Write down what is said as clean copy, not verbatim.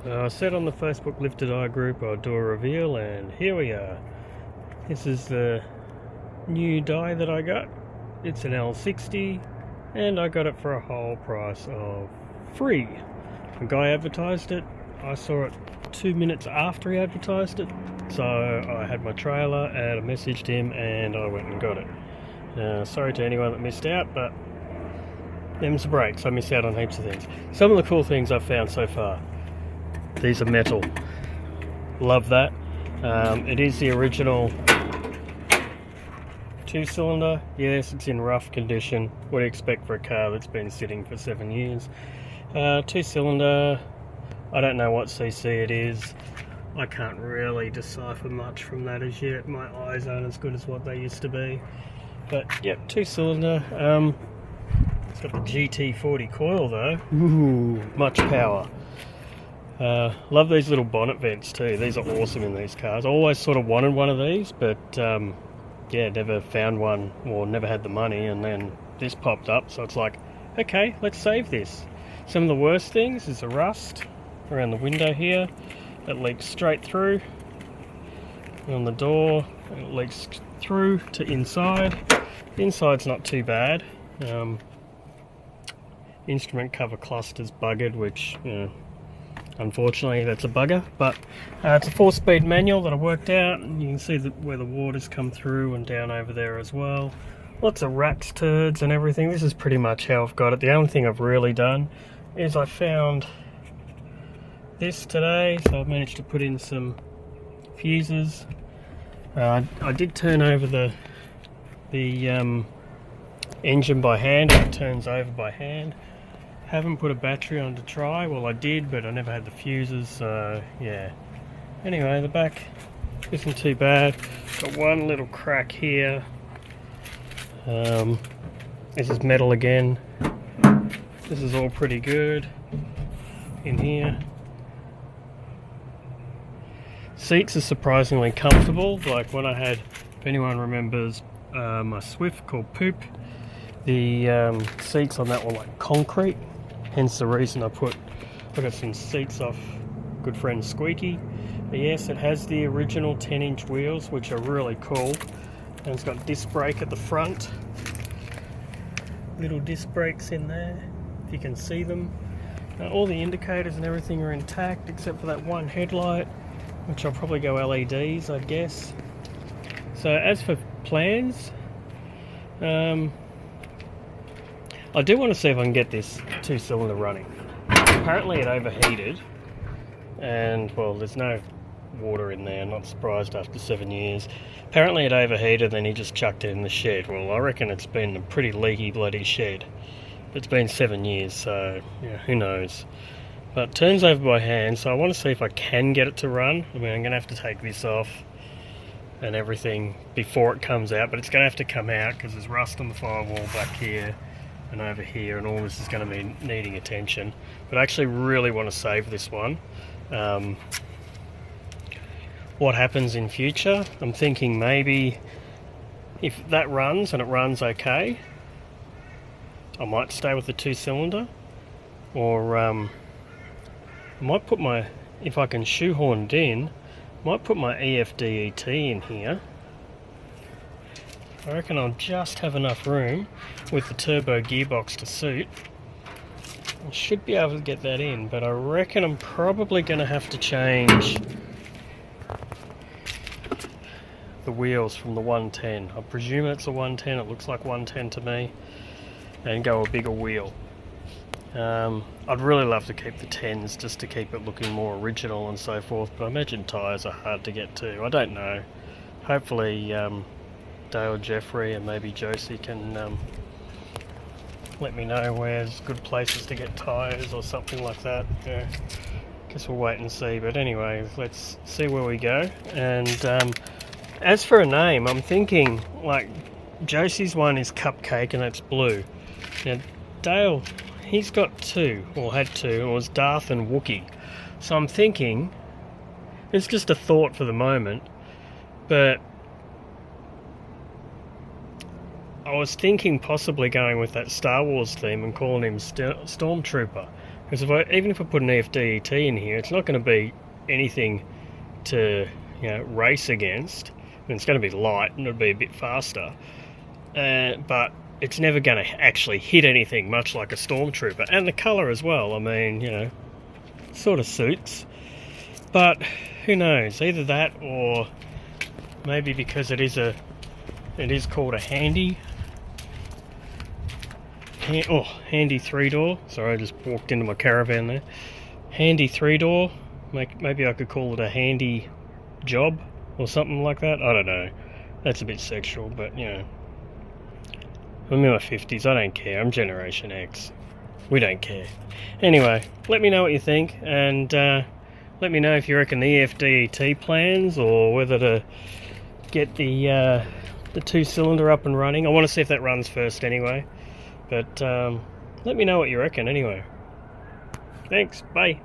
So I said on the Facebook Lifted Eye group I'd do a reveal, and here we are. This is the new die that I got. It's an L60 and I got it for a whole price of free. A guy advertised it. I saw it 2 minutes after he advertised it, so I had my trailer and I messaged him and I went and got it. Sorry to anyone that missed out, but them's the breaks. I missed out on heaps of things. Some of the cool things I've found so far. These are metal. Love that. It is the original 2-cylinder. Yes, it's in rough condition. What do you expect for a car that's been sitting for 7 years? 2-cylinder. I don't know what cc it is. I can't really decipher much from that as yet. My eyes aren't as good as what they used to be. But yep, 2-cylinder. It's got the GT40 coil though. Ooh, much power. Love these little bonnet vents too. These are awesome in these cars. I always sort of wanted one of these, but yeah, never found one or never had the money, and then this popped up, so it's like, okay, let's save this. Some of the worst things is the rust around the window here. It leaks straight through. And on the door, it leaks through to inside. The inside's not too bad. Instrument cover cluster's buggered, which, you know, unfortunately that's a bugger, but it's a 4-speed manual that I worked out, and you can see where the water's come through and down over there as well. Lots of racks, turds and everything. This is pretty much how I've got it. The only thing I've really done is I found this today, so I've managed to put in some fuses. I did turn over the engine by hand. It turns over by hand. Haven't put a battery on to try. Well, I did, but I never had the fuses, so yeah. Anyway, the back isn't too bad. Got one little crack here. This is metal again. This is all pretty good in here. Seats are surprisingly comfortable. Like when I had, if anyone remembers, my Swift called Poop, the seats on that were like concrete. Hence the reason I got some seats off good friend Squeaky. But yes, it has the original 10-inch wheels, which are really cool. And it's got disc brake at the front. Little disc brakes in there, if you can see them. All the indicators and everything are intact, except for that one headlight, which I'll probably go LEDs, I guess. So as for plans, I do want to see if I can get this 2-cylinder running. Apparently it overheated, and well, there's no water in there, not surprised after 7 years. Apparently it overheated, then he just chucked it in the shed. Well, I reckon it's been a pretty leaky bloody shed. It's been 7 years, so yeah, who knows. But it turns over by hand, so I want to see if I can get it to run. I mean, I'm going to have to take this off and everything before it comes out, but it's going to have to come out because there's rust on the firewall back here and over here, and all this is going to be needing attention. But I actually really want to save this one. What happens in future? I'm thinking maybe if that runs and it runs okay, I might stay with the 2-cylinder, or I might put my, if I can shoehorn it in, might put my EFDET in here. I reckon I'll just have enough room with the turbo gearbox to suit. I should be able to get that in, but I reckon I'm probably going to have to change the wheels from the 110. I presume it's a 110, it looks like 110 to me, and go a bigger wheel. I'd really love to keep the 10s just to keep it looking more original and so forth, but I imagine tyres are hard to get to. I don't know. Hopefully Dale, Jeffrey and maybe Josie can let me know where's good places to get tyres or something like that. Yeah, guess we'll wait and see, but anyway, let's see where we go. And as for a name, I'm thinking, like, Josie's one is Cupcake and that's blue. Now Dale, he's got two, or had two, it was Darth and Wookie. So I'm thinking, it's just a thought for the moment, but I was thinking possibly going with that Star Wars theme and calling him Stormtrooper. Because even if I put an EFDET in here, it's not going to be anything to race against. I mean, it's going to be light and it'll be a bit faster, but it's never going to actually hit anything, much like a Stormtrooper. And the colour as well, I mean, sort of suits. But who knows? Either that, or maybe because it is called a Handi. Handi 3-door. Sorry, I just walked into my caravan there. Handi 3-door. Maybe I could call it a Handi job or something like that. I don't know. That's a bit sexual, but I'm in my 50s. I don't care. I'm Generation X. We don't care. Anyway, let me know what you think, and let me know if you reckon the EFDET plans, or whether to get the 2-cylinder up and running. I want to see if that runs first anyway. But let me know what you reckon anyway. Thanks, bye.